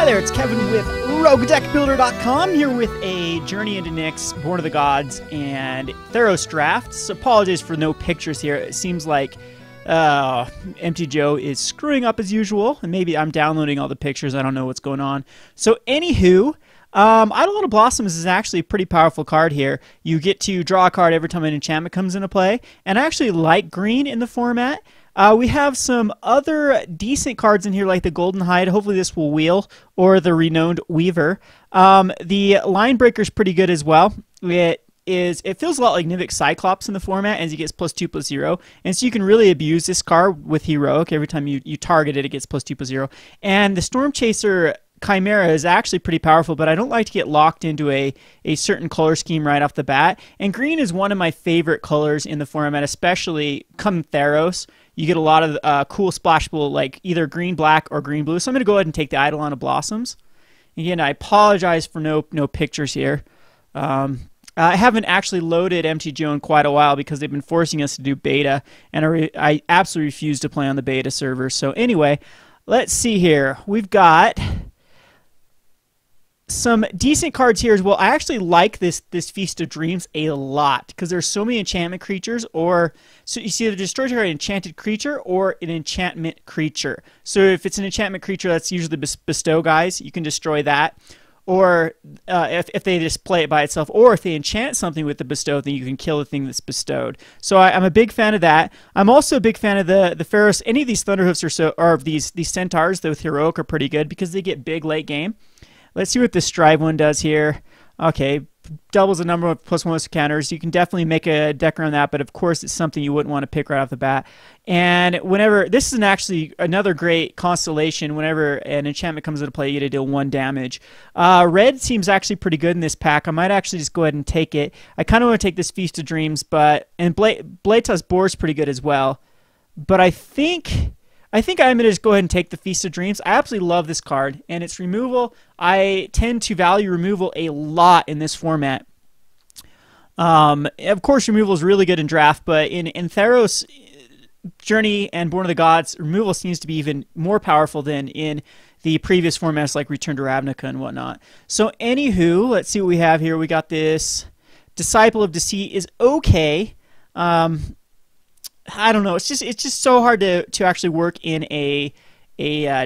Hi there, it's Kevin with Roguedeckbuilder.com, here with a Journey into Nyx, Born of the Gods, and Theros draft. So apologies for no pictures here. It seems like Empty Joe is screwing up as usual, and maybe I'm downloading all the pictures. I don't know what's going on. So anywho, Eidolon of Blossoms is actually a pretty powerful card here. You get to draw a card every time an enchantment comes into play, and I actually like green in the format. We have some other decent cards in here like the Golden Hide. Hopefully this will wheel, or the Renowned Weaver. The Line Breaker is pretty good as well. It feels a lot like Nivik Cyclops in the format, as it gets +2/+0, and so you can really abuse this card with Heroic. Every time you target it, it gets +2/+0. And the Storm Chaser Chimera is actually pretty powerful, but I don't like to get locked into a certain color scheme right off the bat. And green is one of my favorite colors in the format, especially come Theros. You get a lot of cool splashable, like either green, black, or green, blue. So I'm going to go ahead and take the Eidolon of Blossoms. Again, I apologize for no pictures here. I haven't actually loaded Empty Joe in quite a while because they've been forcing us to do beta, and I absolutely refuse to play on the beta server. So anyway, let's see here. We've got some decent cards here as well. I actually like this Feast of Dreams a lot because there's so many enchantment creatures, or so you see, the destroy target enchanted creature or an enchantment creature. So if it's an enchantment creature, that's usually the bestow guys. You can destroy that, or if they just play it by itself, or if they enchant something with the bestow, then you can kill the thing that's bestowed. So I'm a big fan of that. I'm also a big fan of the Theros. Any of these Thunderhoofs or these Centaurs with Heroic are pretty good because they get big late game. Let's see what this Strive one does here. Okay, doubles the number of +1 counters. You can definitely make a deck around that, but of course it's something you wouldn't want to pick right off the bat. And whenever, this is actually another great constellation. Whenever an enchantment comes into play, you get to deal 1 damage. Red seems actually pretty good in this pack. I might actually just go ahead and take it. I kind of want to take this Feast of Dreams, and Blade-Toss Boar is pretty good as well. But I think I'm going to just go ahead and take the Feast of Dreams. I absolutely love this card, and its removal, I tend to value removal a lot in this format. Of course, removal is really good in draft, but in Theros, Journey, and Born of the Gods, removal seems to be even more powerful than in the previous formats like Return to Ravnica and whatnot. So anywho, let's see what we have here. We got this Disciple of Deceit is okay. I don't know. It's just so hard to actually work in a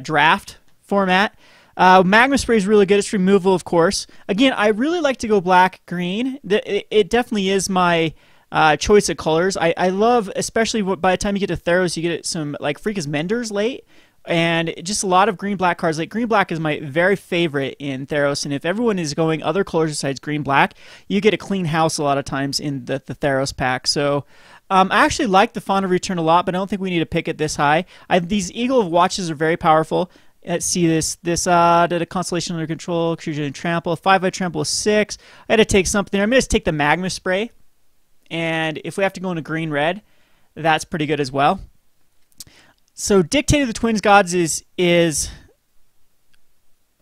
draft format. Magma Spray is really good. It's removal, of course. Again, I really like to go black green. It definitely is my choice of colors. I love, especially by the time you get to Theros, you get some like Freakus Menders late, and just a lot of green black cards. Like green black is my very favorite in Theros, and if everyone is going other colors besides green black, you get a clean house a lot of times in the Theros pack. So I actually like the Fawn of Return a lot, but I don't think we need to pick it this high. These Eagle of Watches are very powerful. Let's see this did a Constellation under control, creature and trample. 5/5 trample is 6. I had to take something. I'm going to take the Magma Spray, and if we have to go into green red, that's pretty good as well. So Dictate of the Twins Gods is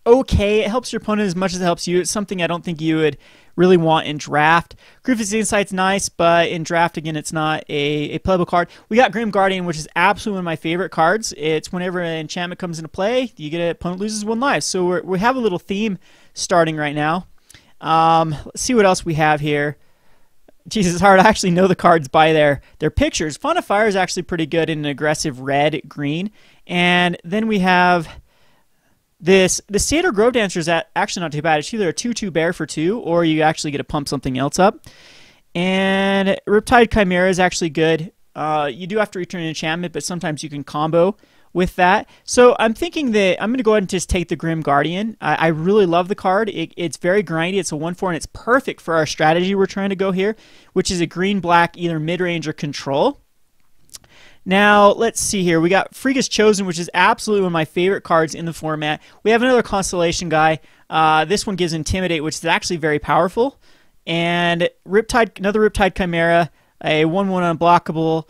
okay. It helps your opponent as much as it helps you. It's something I don't think you would really want in draft. Griffith's Insight's nice, but in draft, again, it's not a playable card. We got Grim Guardian, which is absolutely one of my favorite cards. It's whenever an enchantment comes into play, you get an opponent loses 1 life. So we have a little theme starting right now. Let's see what else we have here. Jesus, it's hard to actually know the cards by their pictures. Fawn of Fire is actually pretty good in an aggressive red-green. And then we have the Satyr Grove Dancer is actually not too bad. It's either a 2/2 bear for 2, or you actually get to pump something else up. And Riptide Chimera is actually good. You do have to return an enchantment, but sometimes you can combo with that. So I'm thinking that I'm going to go ahead and just take the Grim Guardian. I really love the card. It's very grindy. It's a 1/4, and it's perfect for our strategy we're trying to go here, which is a green-black, either mid-range or control. Now, let's see here. We got Freakus Chosen, which is absolutely one of my favorite cards in the format. We have another Constellation guy. This one gives Intimidate, which is actually very powerful. And another Riptide Chimera, a 1/1 unblockable.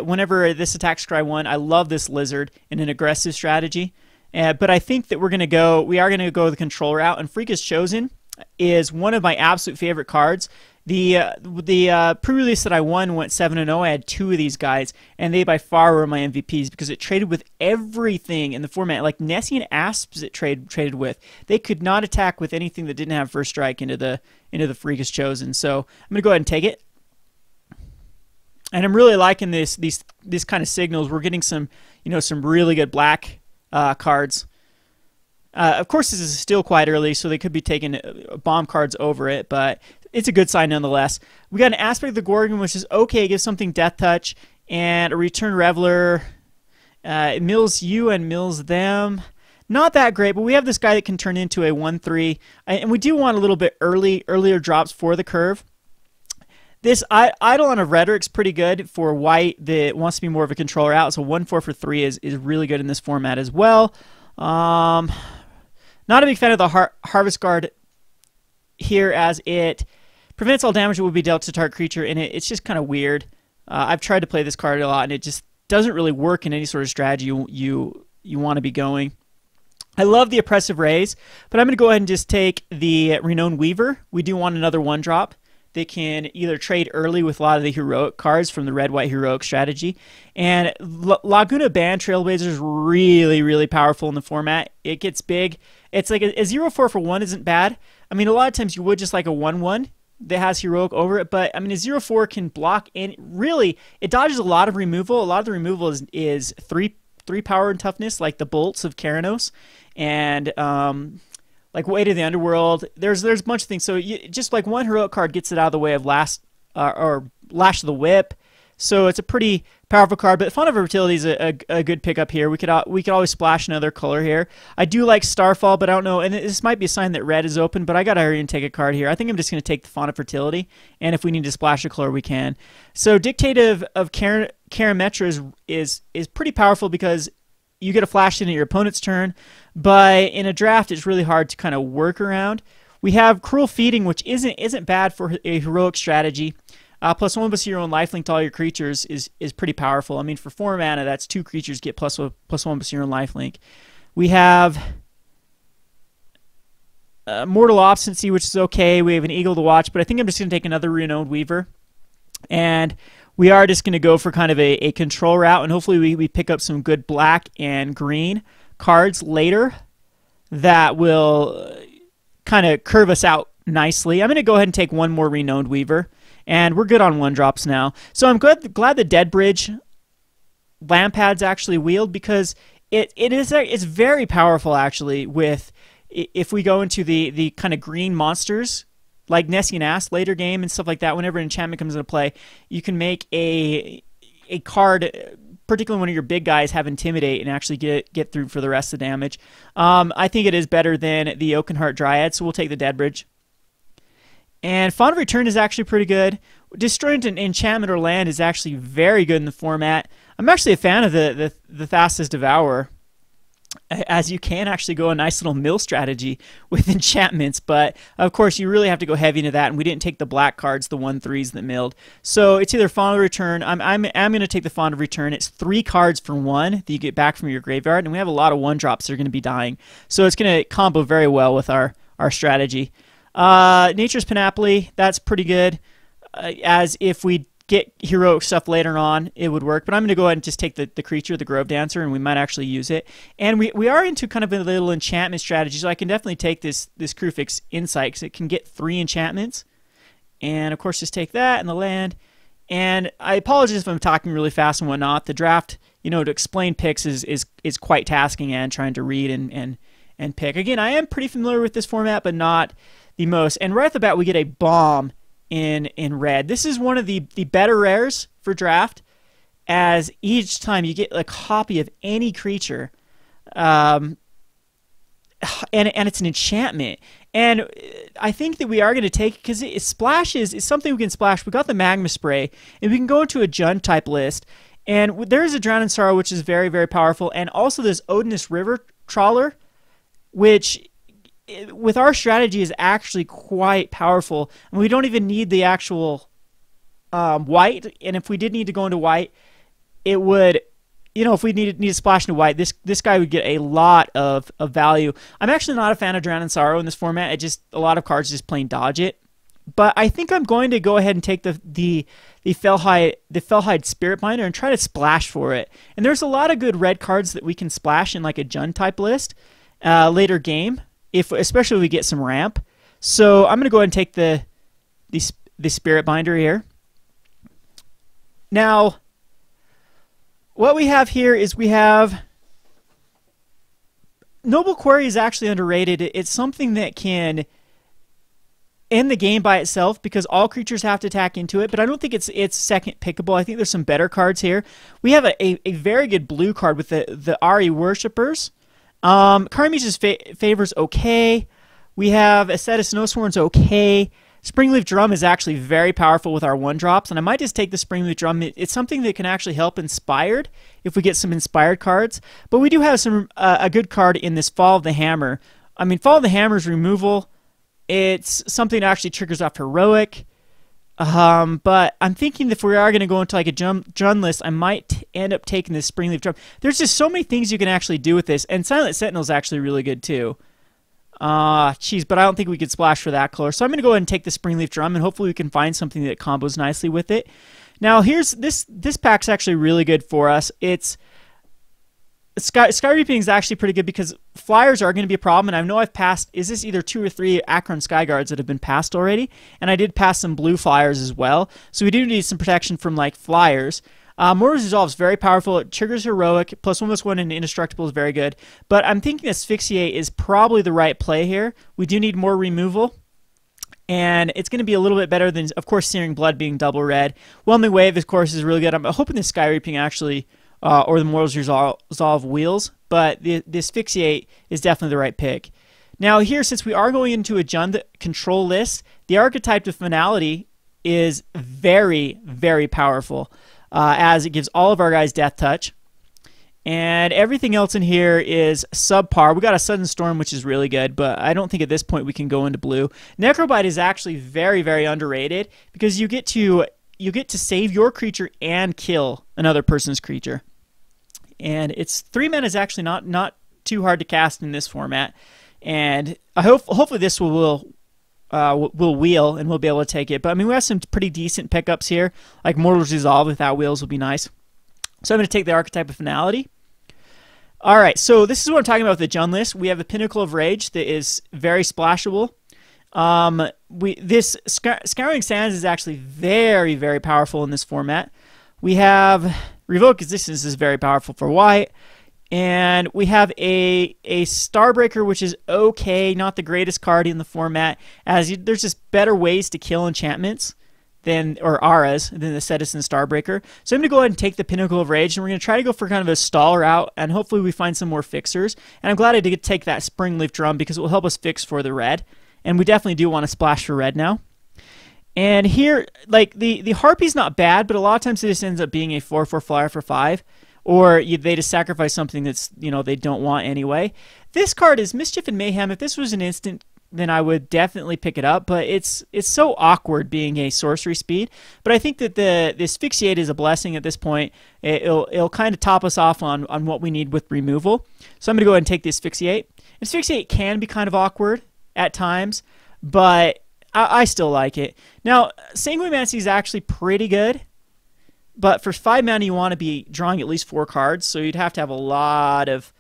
Whenever this attacks scry 1, I love this lizard in an aggressive strategy. But I think that we are going to go the control route, and Freakus Chosen is one of my absolute favorite cards. The pre-release that I won went 7-0. I had 2 of these guys, and they by far were my MVPs because it traded with everything in the format. Like Nessian Asps, it traded with. They could not attack with anything that didn't have first strike into the Freakus Chosen. So I'm gonna go ahead and take it. And I'm really liking these kind of signals. We're getting some some really good black cards. Of course, this is still quite early, so they could be taking bomb cards over it, but it's a good sign nonetheless. We got an Aspect of the Gorgon, which is okay. It gives something Death Touch, and a Return Reveler. It mills you and mills them. Not that great, but we have this guy that can turn into a 1/3, and we do want a little bit earlier drops for the curve. This Eidolon of Rhetoric's pretty good for white that wants to be more of a controller out, so 1/4 for 3 is really good in this format as well. Not a big fan of the Harvest Guard here, as it prevents all damage that would be dealt to target creature, and it's just kind of weird. I've tried to play this card a lot, and it just doesn't really work in any sort of strategy you want to be going. I love the Oppressive Rays, but I'm going to go ahead and just take the Renowned Weaver. We do want another 1-drop. They can either trade early with a lot of the heroic cards from the red-white heroic strategy. And Laguna Band Trailblazer is really, really powerful in the format. It gets big. It's like a 0/4 for 1 isn't bad. I mean, a lot of times you would just like a 1/1 that has heroic over it, but I mean, a 0/4 can block, and really, it dodges a lot of removal. A lot of the removal is 3 power and toughness, like the bolts of Keranos, and like Way to the Underworld. There's a bunch of things. So just like one heroic card gets it out of the way of Lash of the Whip. So it's a pretty powerful card. But Font of Fertility is a good pickup here. We could always splash another color here. I do like Starfall, but I don't know. And this might be a sign that red is open. But I gotta hurry and take a card here. I think I'm just gonna take the Font of Fertility. And if we need to splash a color, we can. So Dictative of Karametra is pretty powerful because you get a flash in at your opponent's turn, but in a draft, it's really hard to kind of work around. We have Cruel Feeding, which isn't bad for a heroic strategy. +1 plus your own lifelink to all your creatures is pretty powerful. I mean, for 4 mana, that's 2 creatures get +1 plus your own lifelink. We have Mortal Obstinacy, which is okay. We have an Eagle to Watch, but I think I'm just going to take another Renowned Weaver. And we are just going to go for kind of a control route, and hopefully we pick up some good black and green cards later that will kind of curve us out nicely. I'm going to go ahead and take one more Renowned Weaver, and we're good on 1-drops now. So I'm glad the Dead Bridge Lampad's actually wheeled, because it's very powerful actually. With if we go into the kind of green monsters, like Nessian Ass later game and stuff like that, whenever an enchantment comes into play, you can make a card, particularly one of your big guys, have Intimidate and actually get through for the rest of the damage. I think it is better than the Oakenheart Dryad, so we'll take the Dead Bridge. And Font of Return is actually pretty good. Destroying an enchantment or land is actually very good in the format. I'm actually a fan of the Thassa's Devourer, as you can actually go a nice little mill strategy with enchantments, but of course you really have to go heavy into that, and we didn't take the black cards, the 1/3s that milled. So it's either Font of Return. I'm going to take the Font of Return. It's 3 cards for 1 that you get back from your graveyard, and we have a lot of 1-drops that are going to be dying, so it's going to combo very well with our strategy. Nature's Panoply, that's pretty good, as if we get heroic stuff later on, it would work. But I'm going to go ahead and just take the creature, the Grove Dancer, and we might actually use it. And we are into kind of a little enchantment strategy, so I can definitely take this Krufix Insight, because it can get 3 enchantments. And, of course, just take that and the land. And I apologize if I'm talking really fast and whatnot. The draft, to explain picks is quite tasking, and trying to read and pick. Again, I am pretty familiar with this format, but not the most. And right off the bat, we get a Bomb in red. This is one of the better rares for draft, as each time you get a copy of any creature, and it's an enchantment. And I think that we are going to take, because it splashes is something we can splash. We got the Magma Spray, and we can go into a Jund type list, and there is a Drown in Sorrow, which is very, very powerful, and also this Odinist River Trawler, which with our strategy is actually quite powerful, and we don't even need the actual white. And if we did need to go into white, it would, if we need to splash into white, this guy would get a lot of value. I'm actually not a fan of Drown in Sorrow in this format. A lot of cards just plain dodge it, But I think I'm going to go ahead and take the Fellhide Spirit Binder and try to splash for it. And there's a lot of good red cards that we can splash in like a Jund type list later game, especially if we get some ramp. So I'm going to go ahead and take the Spirit Binder here. Now, what we have here is we have Noble Quarry is actually underrated. It's something that can end the game by itself because all creatures have to attack into it, but I don't think it's second pickable. I think there's some better cards here. We have a very good blue card with the Ari Worshippers. Karmi's Favor's okay. We have a set of Snowsworn's okay. Springleaf Drum is actually very powerful with our 1-drops, and I might just take the Springleaf Drum. It's something that can actually help Inspired if we get some Inspired cards. But we do have some a good card in this Fall of the Hammer. I mean, Fall of the Hammer's removal, it's something that actually triggers off Heroic. But I'm thinking if we are going to go into like a Jund list, I might end up taking this Springleaf Drum. There's just so many things you can actually do with this, and Silent Sentinel is actually really good too. Geez, but I don't think we could splash for that color. So I'm going to go ahead and take the Springleaf Drum, and hopefully we can find something that combos nicely with it. Now, here's this pack's actually really good for us. It's Sky Reaping is actually pretty good because flyers are going to be a problem, and I know I've passed, is this either 2 or 3 Akron Skyguards that have been passed already? And I did pass some blue flyers as well, so we do need some protection from like flyers. Mortar's Resolve is very powerful. It triggers Heroic, plus 1/1 and Indestructible is very good. But I'm thinking Asphyxiate is probably the right play here. We do need more removal, and it's going to be a little bit better than, of course, Searing Blood being double red. Whelming Wave, of course, is really good. I'm hoping the Sky Reaping actually, or the Mortar's Resolve wheels, but the Asphyxiate is definitely the right pick. Now here, since we are going into a Jund control list, the Archetype of Finality is very, very powerful. As it gives all of our guys Death Touch. And everything else in here is subpar. We got a Sudden Storm, which is really good, but I don't think at this point we can go into blue. Necrobite is actually very, very underrated because you get to save your creature and kill another person's creature. And it's 3 mana is actually not too hard to cast in this format. And I hopefully this will wheel and we'll be able to take it. But I mean, we have some pretty decent pickups here, like Mortar's Resolve without wheels would be nice. So I'm going to take the Archetype of Finality. All right, so this is what I'm talking about with the Jund list. We have a Pinnacle of Rage that is very splashable. This Scouring Sands is actually very, very powerful in this format. We have Revoke Existence is very powerful for white. And we have a Starbreaker, which is okay, not the greatest card in the format, as there's just better ways to kill enchantments or auras than the Citizen Starbreaker. So I'm going to go ahead and take the Pinnacle of Rage, and we're going to try to go for kind of a stall route, and hopefully we find some more fixers. And I'm glad I did take that Springleaf Drum because it will help us fix for the red. And we definitely do want to splash for red now. And here, like, the Harpy's not bad, but a lot of times it just ends up being a 4/4 flyer for 5. Or they just sacrifice something that's, they don't want anyway. This card is Mischief and Mayhem. If this was an instant, then I would definitely pick it up. But it's so awkward being a sorcery speed. But I think that the Asphyxiate is a blessing at this point. It'll kind of top us off on what we need with removal. So I'm going to go ahead and take the Asphyxiate. Asphyxiate can be kind of awkward at times, but I still like it. Now, Sanguimancy is actually pretty good. But for 5 mana, you want to be drawing at least 4 cards, so you'd have to have a lot of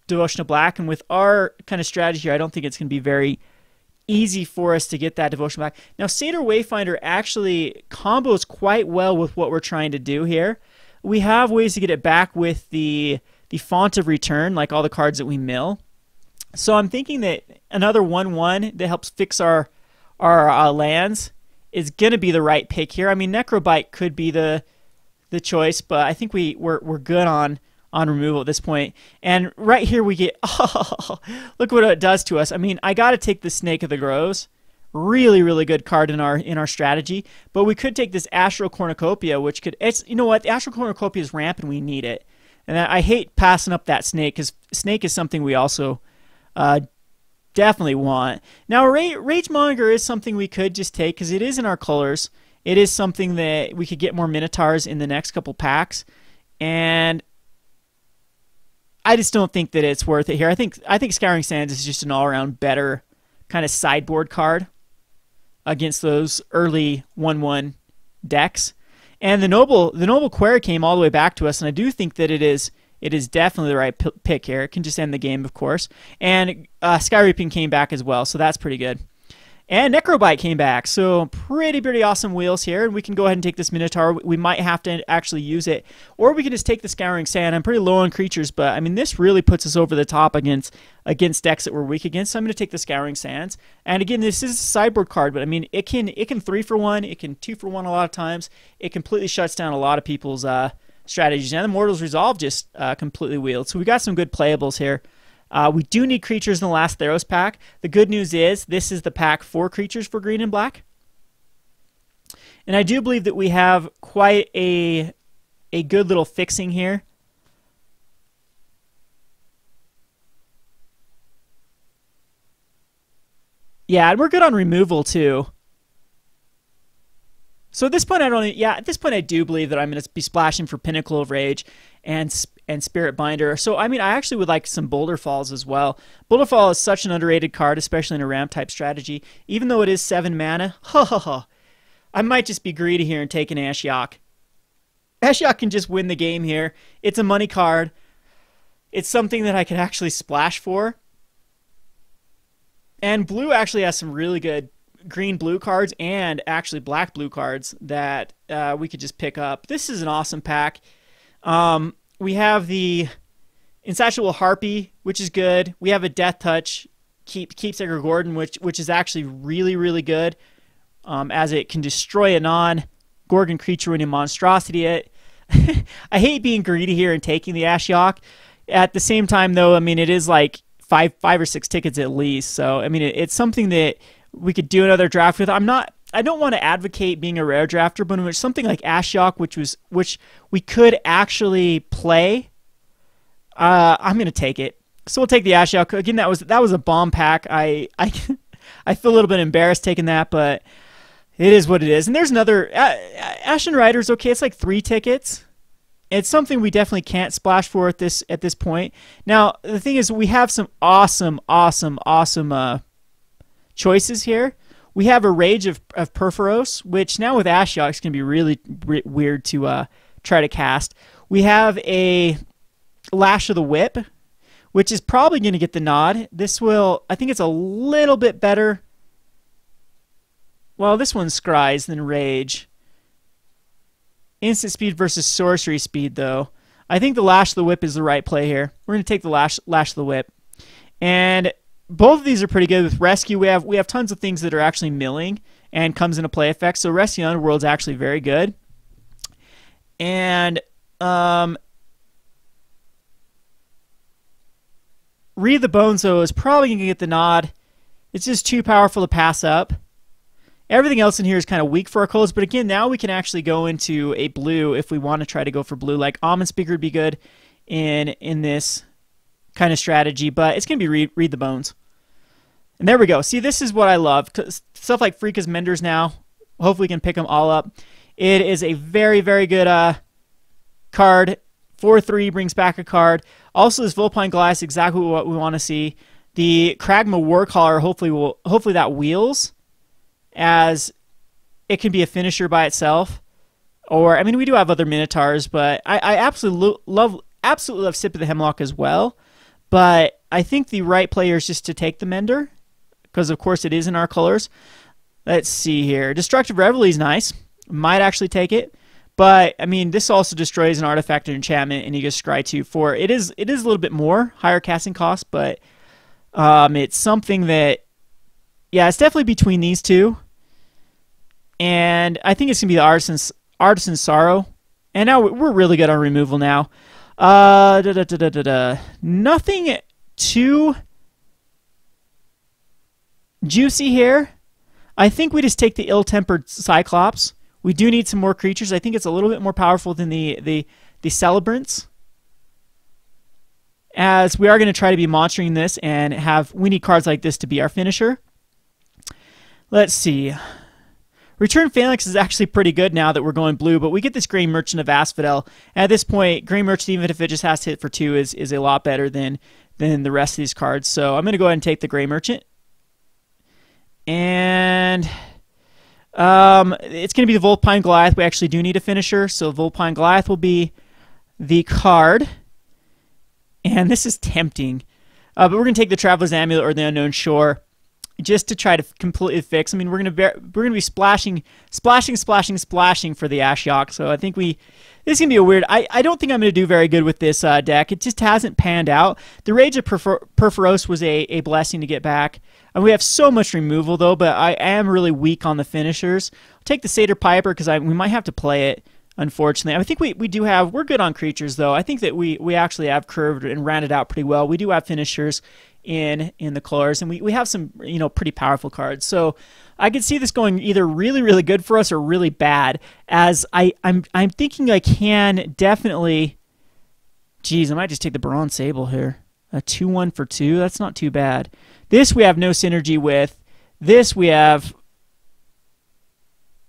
Devotion to Black. And with our kind of strategy here, I don't think it's going to be very easy for us to get that Devotion to Black. Now, Satyr Wayfinder actually combos quite well with what we're trying to do here. We have ways to get it back with the Font of Return, like all the cards that we mill. So I'm thinking that another 1/1 that helps fix our lands is going to be the right pick here. I mean, Necrobite could be the choice, but I think we're good on removal at this point. And right here we get, oh, look what it does to us. I mean, I got to take the Snake of the Groves. Really, really good card in our strategy. But we could take this Astral Cornucopia, which could, you know what, the Astral Cornucopia is ramp and we need it. And I hate passing up that Snake because Snake is something we also definitely want. Now, Ragemonger is something we could just take because it is in our colors. It is something that we could get more Minotaurs in the next couple packs, and I just don't think that it's worth it here. I think Scouring Sands is just an all-around better kind of sideboard card. against those early 1/1 decks. And the noble query came all the way back to us, and I do think that it is definitely the right pick here. It can just end the game, of course. And Sky Reaping came back as well, so that's pretty good. And Necrobite came back, so pretty awesome wheels here. And we can go ahead and take this Minotaur. We might have to actually use it, or we can just take the Scouring Sand. I'm pretty low on creatures, but I mean this really puts us over the top against decks that we're weak against. So I'm going to take the Scouring Sands. And again, this is a sideboard card, but I mean it can 3-for-1, it can 2-for-1 a lot of times. It completely shuts down a lot of people's strategies. And the Mortal's Resolve just completely wheeled. So we got some good playables here. We do need creatures in the last Theros pack. The good news is this is the pack for creatures for green and black. And I do believe that we have quite a good little fixing here. Yeah, and we're good on removal too. So at this point, at this point I do believe that I'm going to be splashing for Pinnacle of Rage and Spirit Binder. So, I mean, I actually would like some Boulder Falls as well. Boulder Fall is such an underrated card, especially in a ramp-type strategy. Even though it is 7 mana, I might just be greedy here and take an Ashiok. Ashiok can just win the game here. It's a money card. It's something that I could actually splash for. And blue actually has some really good green-blue cards and actually black-blue cards that we could just pick up. This is an awesome pack. We have the Insatiable Harpy, which is good. We have a Death Touch, Keepsaker Gordon, which is actually really good, as it can destroy a non-Gorgon creature when you monstrosity it. I hate being greedy here and taking the Ashiok. At the same time, though, I mean, it is like five or six tickets at least. So, I mean, it's something that we could do another draft with. I don't want to advocate being a rare drafter, but when it's something like Ashiok, which we could actually play, I'm going to take it. So we'll take the Ashiok. Again, that was a bomb pack. I feel a little bit embarrassed taking that, but it is what it is. And there's another Ashen Rider's okay. It's like 3 tickets. It's something we definitely can't splash for at this point. Now the thing is, we have some awesome choices here. We have a Rage of Perforos, which now with Ashiok is going to be really weird to try to cast. We have a Lash of the Whip, which is probably going to get the nod. This will, I think it's a little bit better. Well, this one's Scries than Rage. Instant speed versus sorcery speed, though. I think the Lash of the Whip is the right play here. We're going to take the Lash of the Whip. And both of these are pretty good. With Rescue, we have tons of things that are actually milling and comes into play effect. So Rescue Underworld's actually very good. And Read the Bones, though, is probably going to get the nod. It's just too powerful to pass up. Everything else in here is kind of weak for our colors, but again, now we can actually go into a blue if we want to try to go for blue. Like Almond Speaker would be good in this kind of strategy, but it's going to be Read the Bones. And there we go. See, this is what I love. Stuff like Freeka's Menders now. Hopefully we can pick them all up. It is a very, very good card. 4/3 brings back a card. Also, this Vulpine Glass, exactly what we want to see. The Kragma Warcaller, hopefully that wheels, as it can be a finisher by itself. Or, I mean, we do have other Minotaurs, but I absolutely love Sip of the Hemlock as well. But I think the right player is just to take the Mender, because of course it is in our colors. Let's see here. Destructive Reveille is nice. Might actually take it. But, I mean, this also destroys an artifact or enchantment, and you get Scry 2/4. It is a little bit more, higher casting cost, but it's something that, yeah, it's definitely between these two. And I think it's going to be the Artisan's Sorrow. And now we're really good on removal now. Nothing too juicy here. I think we just take the Ill-Tempered Cyclops. We do need some more creatures. I think it's a little bit more powerful than the Celebrants, as we are going to try to be monstering this, and we need cards like this to be our finisher. Let's see. Return Phalanx is actually pretty good now that we're going blue, but we get this Grey Merchant of Asphodel. At this point, Grey Merchant, even if it just has to hit for 2, is a lot better than the rest of these cards. So I'm going to go ahead and take the Grey Merchant. And It's going to be the Vulpine Goliath. We actually do need a finisher, so Vulpine Goliath will be the card. And this is tempting. But we're going to take the Traveler's Amulet or the Unknown Shore just to try to completely fix. I mean, we're going to be splashing for the Ashiok. So I think this is going to be a weird. I don't think I'm going to do very good with this deck. It just hasn't panned out. The Rage of Perforos was a blessing to get back. And we have so much removal though, but I am really weak on the finishers. I'll take the Satyr Piper because we might have to play it. Unfortunately, I think we're good on creatures though. I think that we actually have curved and rounded out pretty well. We do have finishers in the colors, and we have some pretty powerful cards. So I could see this going either really really good for us or really bad. As I'm thinking I can definitely. Geez, I might just take the Bronze Sable here. A 2/1 for 2. That's not too bad. This we have no synergy with. This we have.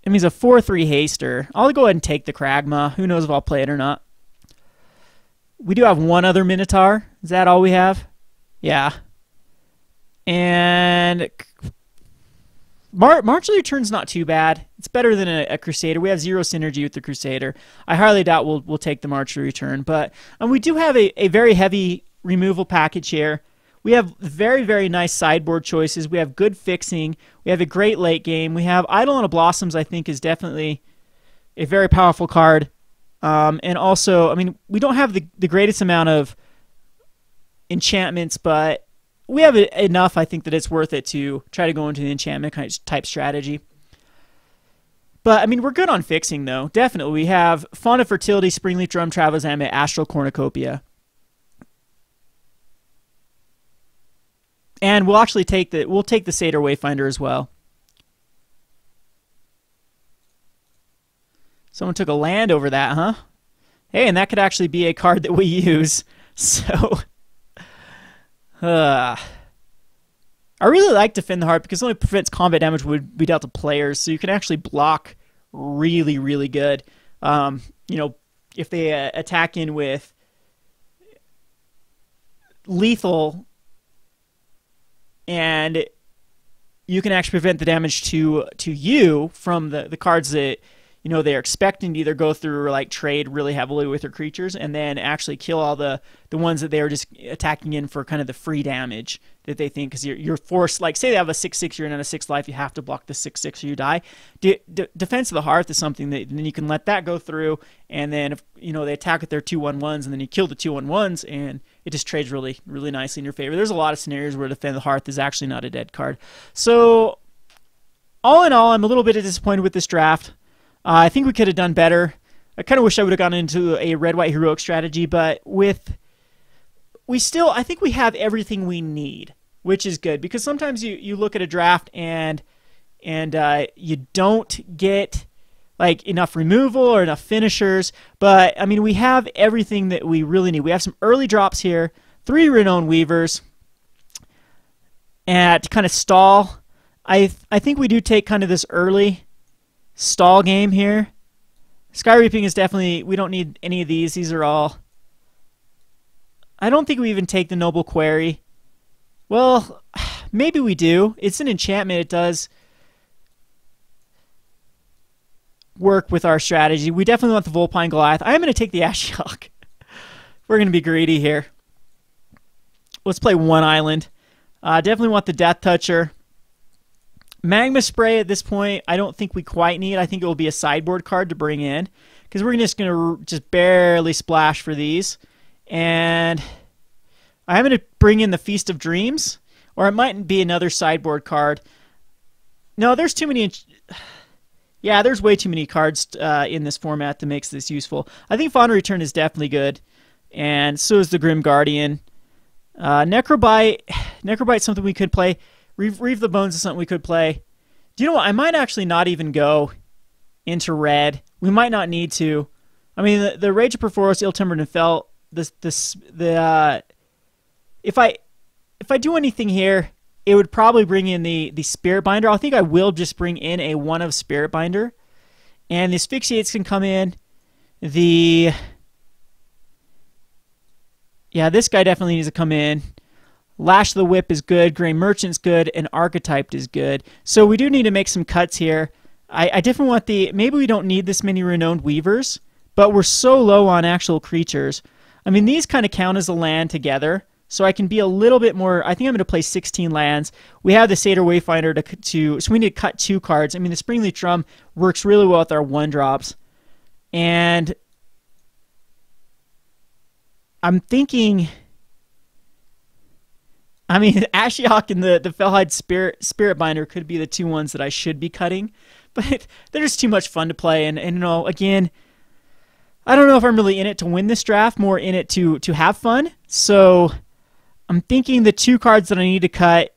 It means a 4/3 haster. I'll go ahead and take the Kragma. Who knows if I'll play it or not. We do have one other Minotaur. Is that all we have? Yeah. And March of the Return's not too bad. It's better than a Crusader. We have 0 synergy with the Crusader. I highly doubt we'll take the March of the Return. But we do have a very heavy removal package here. We have very, very nice sideboard choices. We have good fixing. We have a great late game. We have Eidolon of Blossoms, I think, is definitely a very powerful card. And also, I mean, we don't have the greatest amount of enchantments, but we have enough, I think, that it's worth it to try to go into the enchantment type strategy. But, I mean, we're good on fixing, though. Definitely. We have Fawn of Fertility, Springleaf Drum, Traveler's Amulet, Astral Cornucopia. And we'll actually take the Satyr Wayfinder as well. Someone took a land over that, huh? Hey, and that could actually be a card that we use. So, I really like Defend the Heart because it only prevents combat damage would be dealt to players, so you can actually block really, really good. If they attack in with lethal, and you can actually prevent the damage to you from the cards that they're expecting to either go through or like trade really heavily with their creatures, and then actually kill all the ones that they're just attacking in for kind of the free damage that they think, because you're forced, like say they have a 6/6, you're in a 6 life, you have to block the 6/6 or you die. Defense of the Hearth is something that then you can let that go through, and then if they attack with their 2/1/1s, and then you kill the 2/1/1s, and it just trades really, really nicely in your favor. There's a lot of scenarios where Defend the Hearth is actually not a dead card. So all in all, I'm a little bit disappointed with this draft. I think we could have done better. I kind of wish I would have gone into a red-white heroic strategy, but I think we have everything we need, which is good, because sometimes you look at a draft and you don't get like enough removal or enough finishers, but I mean we have everything that we really need. We have some early drops here, 3 Renowned Weavers, and to kind of stall. I think we do take kind of this early stall game here. Sky Reaping is definitely, we don't need any of these. These are all, I don't think we even take the Noble Quarry. Well, maybe we do. It's an enchantment. It does work with our strategy. We definitely want the Vulpine Goliath. I'm going to take the Ashiok. We're going to be greedy here. Let's play 1 island. Definitely want the Death Toucher. Magma Spray at this point, I don't think we quite need. I think it will be a sideboard card to bring in, because we're just going to barely splash for these. And I'm going to bring in the Feast of Dreams, or it might be another sideboard card. No, there's too many. Yeah, there's way too many cards in this format that makes this useful. I think Fawn Return is definitely good, and so is the Grim Guardian. Necrobite's something we could play. Reave the Bones is something we could play. Do you know what? I might actually not even go into red. We might not need to. I mean, the Rage of Perforos, Ill-Timbered and Felt. If I do anything here, it would probably bring in the Spirit Binder. I think I will just bring in a 1 of Spirit Binder, and the Asphyxiates can come in. This guy definitely needs to come in. Lash of the Whip is good, Grey Merchant's good, and Archetyped is good. So we do need to make some cuts here. I definitely want the... Maybe we don't need this many Renowned Weavers, but we're so low on actual creatures. I mean, these kind of count as a land together, so I can be a little bit more... I think I'm going to play 16 lands. We have the Satyr Wayfinder so we need to cut 2 cards. I mean, the Springleaf Drum works really well with our 1-drops. And I'm thinking... I mean, Ashiok and the Fellhide Spirit Binder could be the 2 ones that I should be cutting, but they're just too much fun to play. And you know, again, I don't know if I'm really in it to win this draft, more in it to have fun. So I'm thinking the 2 cards that I need to cut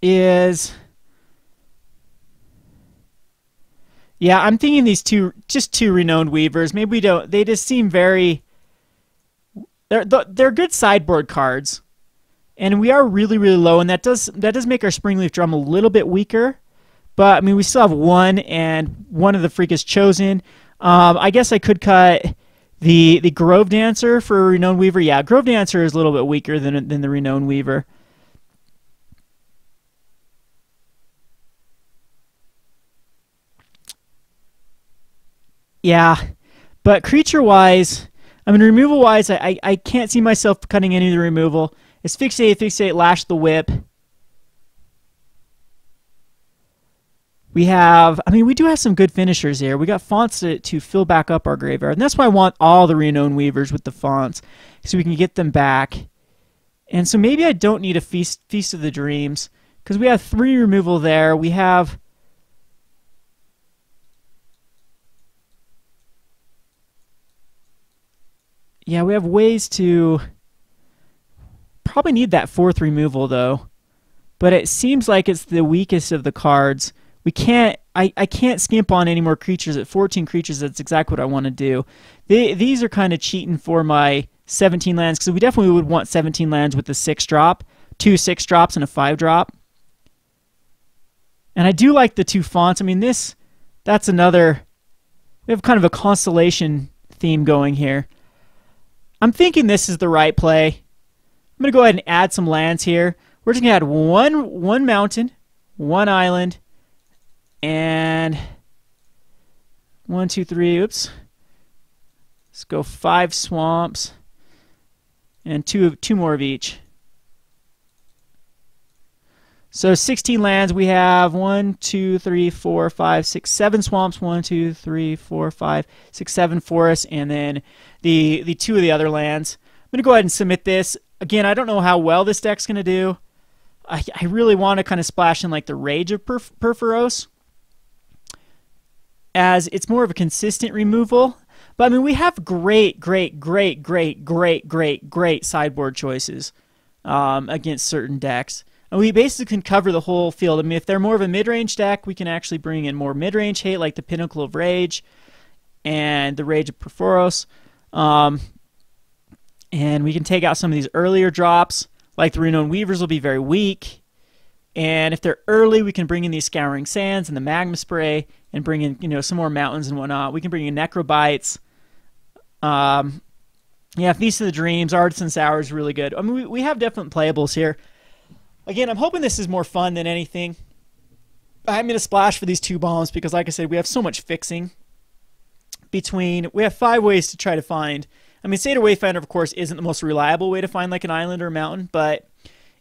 is... Yeah, I'm thinking these just two Renowned Weavers. Maybe we don't. They just seem very... They're good sideboard cards. And we are really, really low, and that does make our Springleaf Drum a little bit weaker. But, I mean, we still have 1, and one of the Freak is chosen. I guess I could cut the Grove Dancer for a Renowned Weaver. Yeah, Grove Dancer is a little bit weaker than the Renowned Weaver. Yeah, but creature-wise, I mean, removal-wise, I can't see myself cutting any of the removal. It's Fixate, Lash the Whip. We have, I mean, we do have some good finishers here. We got fonts to fill back up our graveyard, and that's why I want all the Renowned Weavers with the fonts, so we can get them back. And so maybe I don't need a Feast of the Dreams, because we have 3 removal there. We have... Yeah, we have ways to... Probably need that 4th removal, though. But it seems like it's the weakest of the cards. We can't... I can't skimp on any more creatures. At 14 creatures, that's exactly what I want to do. These are kind of cheating for my 17 lands, because we definitely would want 17 lands with the 6-drop. 2 6-drops and a 5-drop. And I do like the 2 fonts. I mean, that's another... We have kind of a constellation theme going here. I'm thinking this is the right play. I'm going to go ahead and add some lands here. We're just going to add one mountain, 1 island, and 1, 2, 3, oops. Let's go 5 swamps, and two more of each. So 16 lands, we have 1, 2, 3, 4, 5, 6, 7 swamps, 1, 2, 3, 4, 5, 6, 7 forests, and then the 2 of the other lands. I'm going to go ahead and submit this. Again, I don't know how well this deck's going to do. I really want to kind of splash in like the Rage of Perforos, as it's more of a consistent removal. But I mean, we have great sideboard choices against certain decks. And we basically can cover the whole field. I mean, if they're more of a mid-range deck, we can actually bring in more mid-range hate, like the Pinnacle of Rage and the Rage of Perforos. And we can take out some of these earlier drops, like the Renowned Weavers will be very weak. And if they're early, we can bring in these Scouring Sands and the Magma Spray and bring in, you know, some more mountains and whatnot. We can bring in Necrobites. Yeah, Feast of the Dreams, Artisan's Hour is really good. I mean, we have different playables here. Again, I'm hoping this is more fun than anything. I'm going to splash for these 2 bombs because, like I said, we have so much fixing. We have 5 ways to try to find. I mean, Satyr Wayfinder, of course, isn't the most reliable way to find like an island or a mountain, but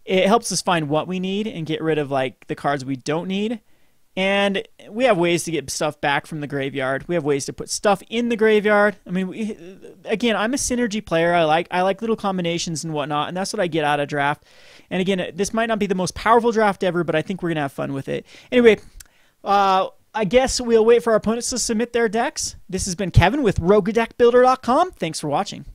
it helps us find what we need and get rid of like the cards we don't need. And we have ways to get stuff back from the graveyard. We have ways to put stuff in the graveyard. I mean, again, I'm a synergy player. I like little combinations and whatnot, and that's what I get out of draft. And again, this might not be the most powerful draft ever, but I think we're going to have fun with it. Anyway, I guess we'll wait for our opponents to submit their decks. This has been Kevin with Roguedeckbuilder.com. Thanks for watching.